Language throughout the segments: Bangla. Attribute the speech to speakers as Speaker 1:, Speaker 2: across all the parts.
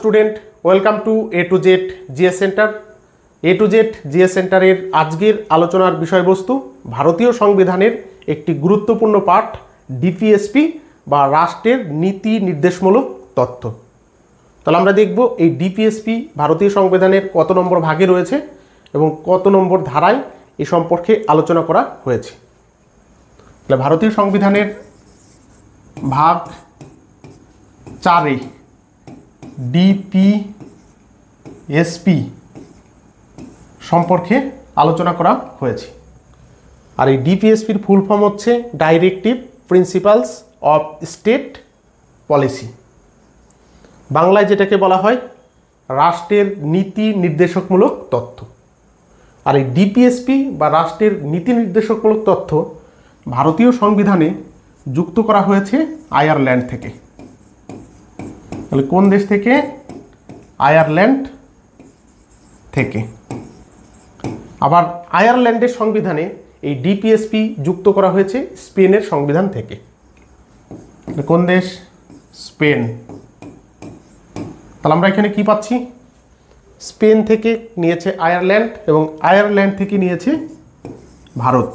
Speaker 1: Student, welcome to A to Z GS center. A to Z GS সেন্টারের আজকের আলোচনার বিষয়বস্তু ভারতীয় সংবিধানের একটি গুরুত্বপূর্ণ পাঠ ডিপিএসপি বা রাষ্ট্রের নীতি নির্দেশমূলক তথ্য। তাহলে আমরা দেখব এই ডিপিএসপি ভারতীয় সংবিধানের কত নম্বর ভাগে রয়েছে এবং কত নম্বর ধারায় এ সম্পর্কে আলোচনা করা হয়েছে। তাহলে ভারতীয় সংবিধানের ভাগ 4-এ ডিপিএসপি সম্পর্কে আলোচনা করা হয়েছে। আর এই ডিপিএসপির ফুল ফর্ম হচ্ছে directive principles of state policy. বাংলায় যেটাকে বলা হয় রাষ্ট্রের নীতি নির্দেশকমূলক তথ্য। আর এই ডিপিএসপি বা রাষ্ট্রের নীতি নির্দেশকমূলক তথ্য ভারতীয় সংবিধানে যুক্ত করা হয়েছে আয়ারল্যান্ড থেকে। তাহলে কোন দেশ থেকে? আয়ারল্যান্ড থেকে। আবার আয়ারল্যান্ডের সংবিধানে এই ডিপিএসপি যুক্ত করা হয়েছে স্পেনের সংবিধান থেকে। কোন দেশ? স্পেন। তাহলে আমরা এখানে কি পাচ্ছি? স্পেন থেকে নিয়েছে আয়ারল্যান্ড এবং আয়ারল্যান্ড থেকে নিয়েছে ভারত।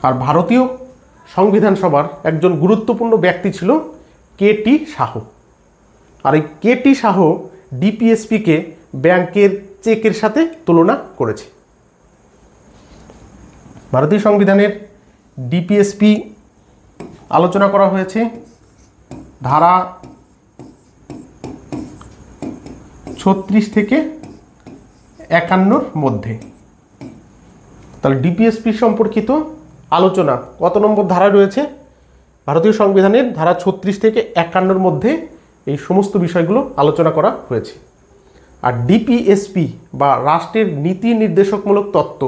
Speaker 1: আর ভারতীয় সংবিধান সভার একজন গুরুত্বপূর্ণ ব্যক্তি ছিল কে.টি. শাহ। আর এই কে.টি. শাহ ডিপিএসপিকে ব্যাংকের চেকের সাথে তুলনা করেছে। ভারতীয় সংবিধানের ডিপিএসপি আলোচনা করা হয়েছে ধারা 36 থেকে 51 মধ্যে। তাহলে ডিপিএসপি সম্পর্কিত আলোচনা কত নম্বর ধারা রয়েছে? ভারতীয় সংবিধানের ধারা 36 থেকে 51 মধ্যে এই সমস্ত বিষয়গুলো আলোচনা করা হয়েছে। আর ডিপিএসপি বা রাষ্ট্রের নীতি নির্দেশকমূলক তত্ত্ব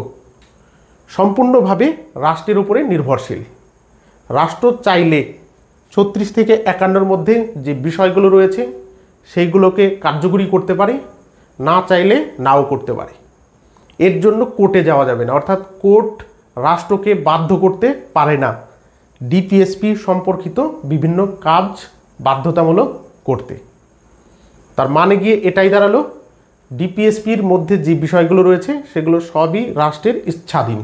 Speaker 1: সম্পূর্ণভাবে রাষ্ট্রের উপরে নির্ভরশীল। রাষ্ট্র চাইলে 36 থেকে 51 মধ্যে যে বিষয়গুলো রয়েছে সেইগুলোকে কার্যকরী করতে পারে, না চাইলে নাও করতে পারে। এর জন্য কোর্টে যাওয়া যাবে না, অর্থাৎ কোর্ট রাষ্ট্রকে বাধ্য করতে পারে না ডিপিএসপি সম্পর্কিত বিভিন্ন কাজ বাধ্যতামূলক করতে। তার মানে গিয়ে এটাই দাঁড়ালো ডিপিএসপির মধ্যে যে বিষয়গুলো রয়েছে সেগুলো সবই রাষ্ট্রের ইচ্ছাধীন।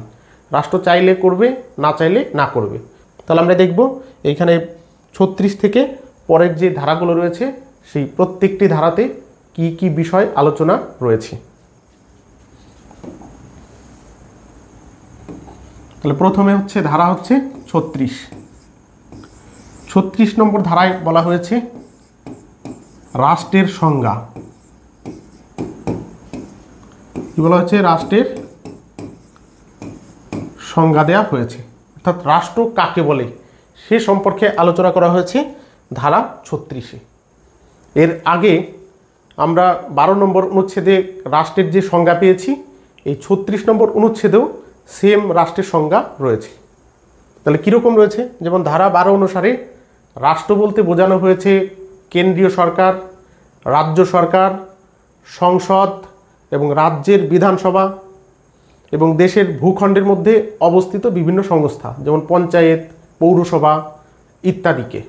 Speaker 1: রাষ্ট্র চাইলে করবে, না চাইলে না করবে। তাহলে আমরা দেখব এইখানে 36 থেকে পরের যে ধারাগুলো রয়েছে সেই প্রত্যেকটি ধারাতে কি কি বিষয় আলোচনা রয়েছে। তাহলে প্রথমে হচ্ছে ধারা হচ্ছে 36 নম্বর ধারায় বলা হয়েছে রাষ্ট্রের সংজ্ঞা। কি বলা হয়েছে? রাষ্ট্রের সংজ্ঞা দেওয়া হয়েছে, অর্থাৎ রাষ্ট্র কাকে বলে সে সম্পর্কে আলোচনা করা হয়েছে ধারা 36-এ। এর আগে আমরা 12 নম্বর অনুচ্ছেদে রাষ্ট্রের যে সংজ্ঞা পেয়েছি, এই 36 নম্বর অনুচ্ছেদেও সেম রাষ্ট্রের সংজ্ঞা রয়েছে। তাহলে কীরকম রয়েছে? যেমন ধারা 12 অনুসারে রাষ্ট্র বলতে বোঝানো হয়েছে কেন্দ্রীয় সরকার, রাজ্য সরকার, সংসদ এবং রাজ্যের বিধানসভা এবং দেশের ভূখণ্ডের মধ্যে অবস্থিত বিভিন্ন সংস্থা যেমন পঞ্চায়েত, পৌরসভা ইত্যাদিকে।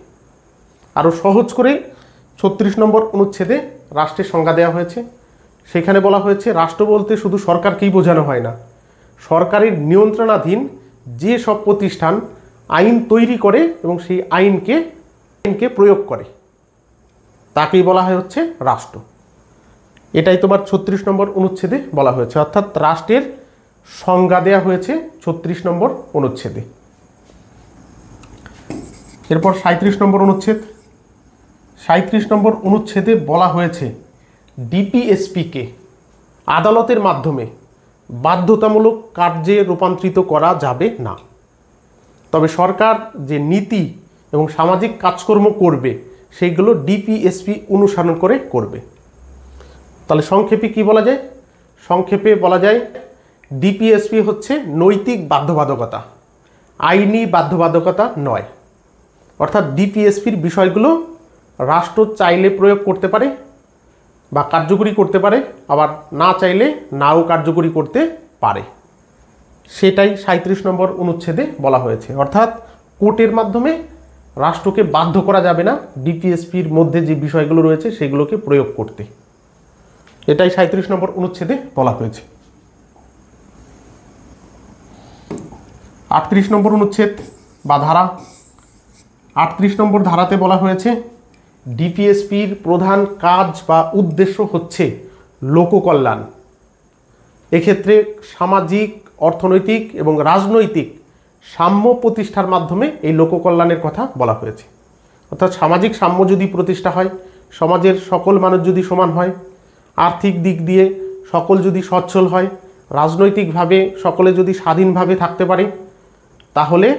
Speaker 1: আরও সহজ করে 36 নম্বর অনুচ্ছেদে রাষ্ট্রের সংজ্ঞা দেওয়া হয়েছে। সেখানে বলা হয়েছে রাষ্ট্র বলতে শুধু সরকারকেই বোঝানো হয় না, সরকারের নিয়ন্ত্রণাধীন যে সব প্রতিষ্ঠান আইন তৈরি করে এবং সেই আইনকে প্রয়োগ করে তাকেই বলা হয় হচ্ছে রাষ্ট্র। এটাই তোমার 36 নম্বর অনুচ্ছেদে বলা হয়েছে, অর্থাৎ রাষ্ট্রের সংজ্ঞা দেওয়া হয়েছে 36 নম্বর অনুচ্ছেদে। এরপর 37 নম্বর অনুচ্ছেদ। 37 নম্বর অনুচ্ছেদে বলা হয়েছে ডিপিএসপিকে আদালতের মাধ্যমে বাধ্যতামূলক কার্যে রূপান্তরিত করা যাবে না, তবে সরকার যে নীতি এবং সামাজিক কাজকর্ম করবে সেইগুলো ডিপিএসপি অনুসরণ করে করবে। তাহলে সংক্ষেপে কি বলা যায়? সংক্ষেপে বলা যায় ডিপিএসপি হচ্ছে নৈতিক বাধ্যবাধকতা, আইনি বাধ্যবাধকতা নয়। অর্থাৎ ডিপিএসপির বিষয়গুলো রাষ্ট্র চাইলে প্রয়োগ করতে পারে বা কার্যকরী করতে পারে, আবার না চাইলে নাও কার্যকরী করতে পারে। সেটাই 37 নম্বর অনুচ্ছেদে বলা হয়েছে। অর্থাৎ কোর্টের মাধ্যমে রাষ্ট্রকে বাধ্য করা যাবে না ডিপিএসপির মধ্যে যে বিষয়গুলো রয়েছে সেগুলোকে প্রয়োগ করতে। এটাই 37 নম্বর অনুচ্ছেদে বলা হয়েছে। 38 নম্বর অনুচ্ছেদ বা ধারা, 38 নম্বর ধারাতে বলা হয়েছে ডিপিএসপির প্রধান কাজ বা উদ্দেশ্য হচ্ছে লোককল্যাণ। এক্ষেত্রে সামাজিক, অর্থনৈতিক এবং রাজনৈতিক সাম্য প্রতিষ্ঠার মাধ্যমে এই লোককল্যাণের কথা বলা হয়েছে। অর্থাৎ সামাজিক সাম্য যদি প্রতিষ্ঠা হয়, সমাজের সকল মানুষ যদি সমান হয়, আর্থিক দিক দিয়ে সকল যদি সচ্ছল হয়, রাজনৈতিকভাবে সকলে যদি স্বাধীনভাবে থাকতে পারে, তাহলে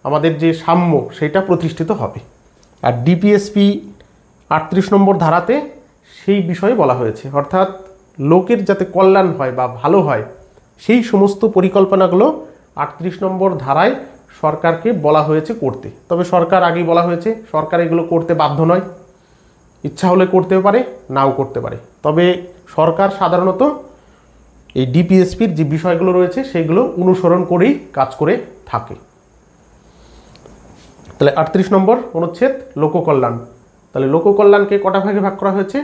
Speaker 1: আমাদের যে সাম্য সেটা প্রতিষ্ঠিত হবে। আর ডিপিএসপি 38 নম্বর ধারাতে সেই বিষয়ে বলা হয়েছে, অর্থাৎ লোকের যাতে কল্যাণ হয় বা ভালো হয় সেই সমস্ত পরিকল্পনাগুলো 38 নম্বর ধারায় সরকারকে বলা হয়েছে করতে। তবে সরকার আগেই বলা হয়েছে সরকার এগুলো করতে বাধ্য নয়, ইচ্ছা হলে করতেও পারে, নাও করতে পারে। তবে সরকার সাধারণত এই ডিপিএসপির যে বিষয়গুলো রয়েছে সেগুলো অনুসরণ করেই কাজ করে থাকে। তাহলে 38 নম্বর অনুচ্ছেদ লোককল্যাণ। তাহলে লোককল্যাণকে কটা ভাগে ভাগ করা হয়েছে?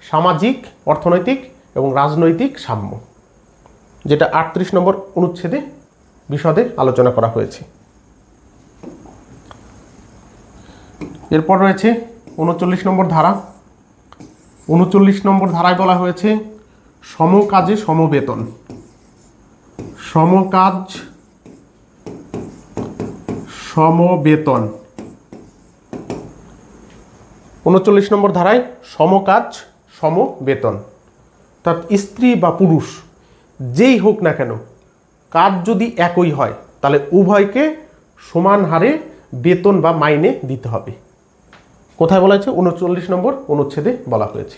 Speaker 1: সামাজিক, অর্থনৈতিক এবং রাজনৈতিক সাম্য, যেটা 38 নম্বর অনুচ্ছেদে বিশদে আলোচনা করা হয়েছে। এরপর রয়েছে 39 নম্বর ধারা। 39 নম্বর ধারায় বলা হয়েছে সমকাজে সমবেতন। সমকাজ সমবেতন। 39 নম্বর ধারায় সমকাজ সমবেতন, অর্থাৎ স্ত্রী বা পুরুষ যেই হোক না কেন কাজ যদি একই হয় তাহলে উভয়কে সমান হারে বেতন বা মাইনে দিতে হবে। কোথায় বলা হয়েছে? 39 নম্বর অনুচ্ছেদে বলা হয়েছে।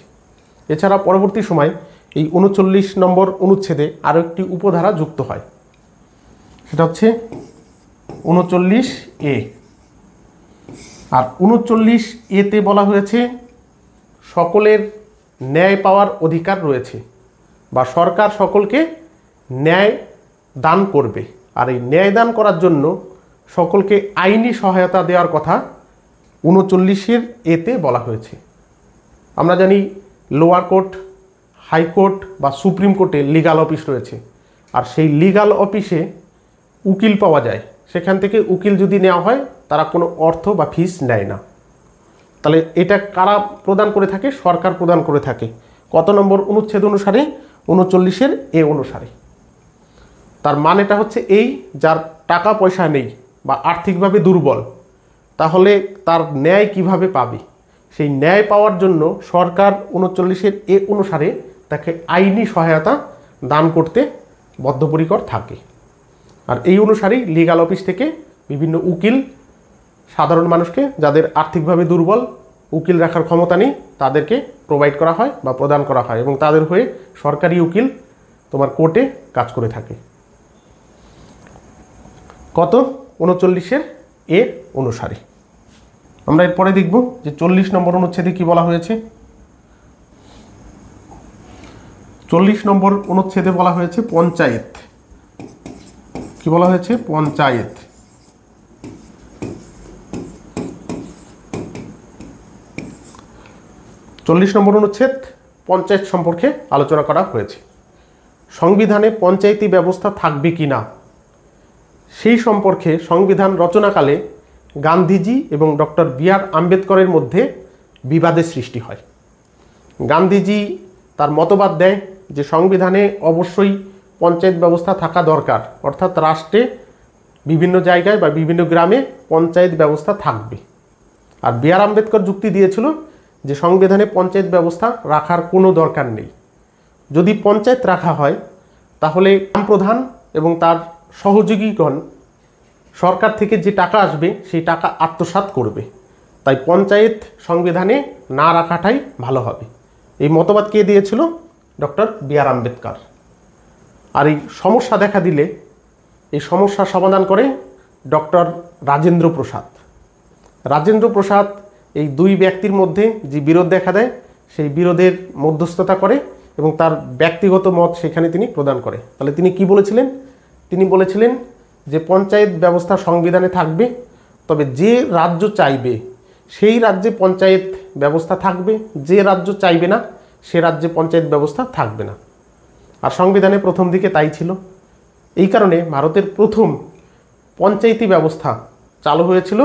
Speaker 1: এছাড়া পরবর্তী সময় এই 39 নম্বর অনুচ্ছেদে আরও একটি উপধারা যুক্ত হয়, সেটা হচ্ছে 39A। আর 39A-তে বলা হয়েছে সকলের ন্যায় পাওয়ার অধিকার রয়েছে, বা সরকার সকলকে ন্যায় দান করবে। আর এই ন্যায় দান করার জন্য সকলকে আইনি সহায়তা দেওয়ার কথা 39A-তে বলা হয়েছে। আমরা জানি লোয়ার কোর্ট, হাইকোর্ট বা সুপ্রিম কোর্টে লিগাল অফিস রয়েছে, আর সেই লিগাল অফিসে উকিল পাওয়া যায়। সেখান থেকে উকিল যদি নেওয়া হয় তারা কোনো অর্থ বা ফিস নেয় না। তাহলে এটা কারা প্রদান করে থাকে? সরকার প্রদান করে থাকে। কত নম্বর অনুচ্ছেদ অনুসারে? 39-এর এ অনুসারে। তার মানেটা হচ্ছে এই, যার টাকা পয়সা নেই বা আর্থিকভাবে দুর্বল, তাহলে তার ন্যায় কিভাবে পাবে? সেই ন্যায় পাওয়ার জন্য সরকার 39-এর এ অনুসারে তাকে আইনি সহায়তা দান করতে বদ্ধপরিকর থাকে। আর এই অনুসারেই লিগাল অফিস থেকে বিভিন্ন উকিল সাধারণ মানুষকে, যাদের আর্থিকভাবে দুর্বল, উকিল রাখার ক্ষমতা নেই, তাদেরকে প্রোভাইড করা হয় বা প্রদান করা হয়, এবং তাদের হয়ে সরকারি উকিল তোমার কোর্টে কাজ করে থাকে। কত? 39-এর এ অনুসারে। আমরা এরপরে দেখব যে 40 নম্বর অনুচ্ছেদে কি বলা হয়েছে। 40 নম্বর অনুচ্ছেদে বলা হয়েছে পঞ্চায়েত। কি বলা হয়েছে? পঞ্চায়েত। চল্লিশ নম্বর অনুচ্ছেদ পঞ্চায়েত সম্পর্কে আলোচনা করা হয়েছে। সংবিধানে পঞ্চায়েতি ব্যবস্থা থাকবে কি না সেই সম্পর্কে সংবিধান রচনাকালে গান্ধীজি এবং ডক্টর বি.আর. আম্বেদকরের মধ্যে বিবাদের সৃষ্টি হয়। গান্ধীজি তার মতবাদ দেয় যে সংবিধানে অবশ্যই পঞ্চায়েত ব্যবস্থা থাকা দরকার, অর্থাৎ রাষ্ট্রে বিভিন্ন জায়গায় বা বিভিন্ন গ্রামে পঞ্চায়েত ব্যবস্থা থাকবে। আর বি.আর. আম্বেদকর যুক্তি দিয়েছিল যে সংবিধানে পঞ্চায়েত ব্যবস্থা রাখার কোনো দরকার নেই। যদি পঞ্চায়েত রাখা হয় তাহলে গ্রাম প্রধান এবং তার সহযোগীগণ সরকার থেকে যে টাকা আসবে সেই টাকা আত্মসাৎ করবে, তাই পঞ্চায়েত সংবিধানে না রাখাটাই ভালো হবে। এই মতবাদ কে দিয়েছিল? Doctor B.R.. আম্বেদকর। আর এই সমস্যা দেখা দিলে এই সমস্যার সমাধান করে ডক্টর রাজেন্দ্র প্রসাদ। রাজেন্দ্র প্রসাদ এই দুই ব্যক্তির মধ্যে যে বিরোধ দেখা দেয় সেই বিরোধের মধ্যস্থতা করে এবং তার ব্যক্তিগত মত সেখানে তিনি প্রদান করে। তাহলে তিনি কি বলেছিলেন? তিনি বলেছিলেন যে পঞ্চায়েত ব্যবস্থা সংবিধানে থাকবে, তবে যে রাজ্য চাইবে সেই রাজ্যে পঞ্চায়েত ব্যবস্থা থাকবে, যে রাজ্য চাইবে না সে রাজ্যে পঞ্চায়েত ব্যবস্থা থাকবে না। আর সংবিধানে প্রথম দিকে তাই ছিল। এই কারণে ভারতের প্রথম পঞ্চায়েতি ব্যবস্থা চালু হয়েছিল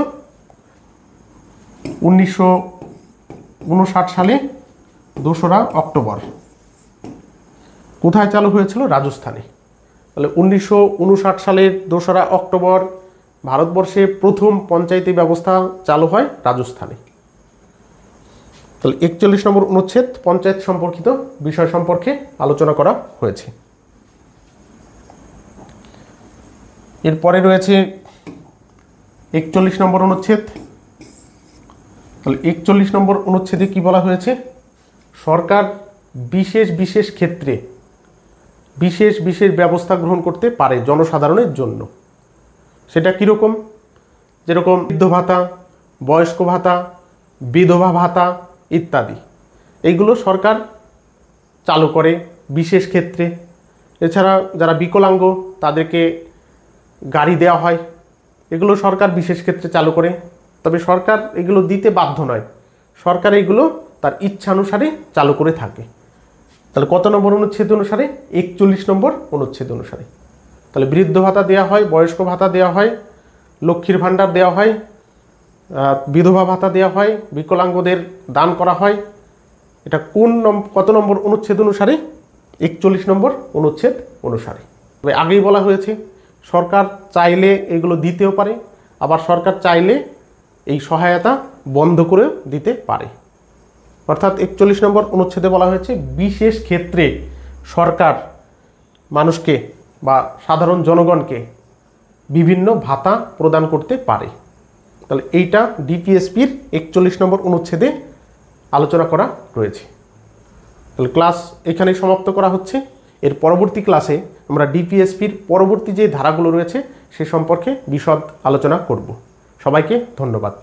Speaker 1: 1959 সালে 2রা অক্টোবর। কোথায় চালু হয়েছিল? রাজস্থানে। তাহলে 1959 সালের 2রা অক্টোবর ভারতবর্ষে প্রথম পঞ্চায়েতি ব্যবস্থা চালু হয় রাজস্থানে। তাহলে 41 নম্বর অনুচ্ছেদ পঞ্চায়েত সম্পর্কিত বিষয় সম্পর্কে আলোচনা করা হয়েছে। এরপরে রয়েছে 41 নম্বর অনুচ্ছেদ। তাহলে 41 নম্বর অনুচ্ছেদে কি বলা হয়েছে? সরকার বিশেষ বিশেষ ক্ষেত্রে বিশেষ বিশেষ ব্যবস্থা গ্রহণ করতে পারে জনসাধারণের জন্য। সেটা কীরকম? যেরকম বৃদ্ধ ভাতা, বয়স্ক ভাতা, বিধবা ভাতা ইত্যাদি, এইগুলো সরকার চালু করে বিশেষ ক্ষেত্রে। এছাড়া যারা বিকলাঙ্গ তাদেরকে গাড়ি দেওয়া হয়, এগুলো সরকার বিশেষ ক্ষেত্রে চালু করে। তবে সরকার এগুলো দিতে বাধ্য নয়, সরকার এগুলো তার ইচ্ছানুসারে চালু করে থাকে। তাহলে কত নম্বর অনুচ্ছেদ অনুসারে? 41 নম্বর অনুচ্ছেদ অনুসারে। তাহলে বৃদ্ধ ভাতা দেওয়া হয়, বয়স্ক ভাতা দেওয়া হয়, লক্ষ্মীর ভাণ্ডার দেওয়া হয়, বিধবা ভাতা দেওয়া হয়, বিকলাঙ্গদের দান করা হয়। এটা কত নম্বর অনুচ্ছেদ অনুসারে? 41 নম্বর অনুচ্ছেদ অনুসারে। তবে আগেই বলা হয়েছে সরকার চাইলে এগুলো দিতেও পারে, আবার সরকার চাইলে এই সহায়তা বন্ধ করেও দিতে পারে। অর্থাৎ 41 নম্বর অনুচ্ছেদে বলা হয়েছে বিশেষ ক্ষেত্রে সরকার মানুষকে বা সাধারণ জনগণকে বিভিন্ন ভাতা প্রদান করতে পারে। তাহলে এইটা ডিপিএসপির 41 নম্বর অনুচ্ছেদে আলোচনা করা রয়েছে। তাহলে ক্লাস এখানেই সমাপ্ত করা হচ্ছে। এর পরবর্তী ক্লাসে আমরা ডিপিএসপির পরবর্তী যে ধারাগুলো রয়েছে সে সম্পর্কে বিশদ আলোচনা করব। সবাইকে ধন্যবাদ।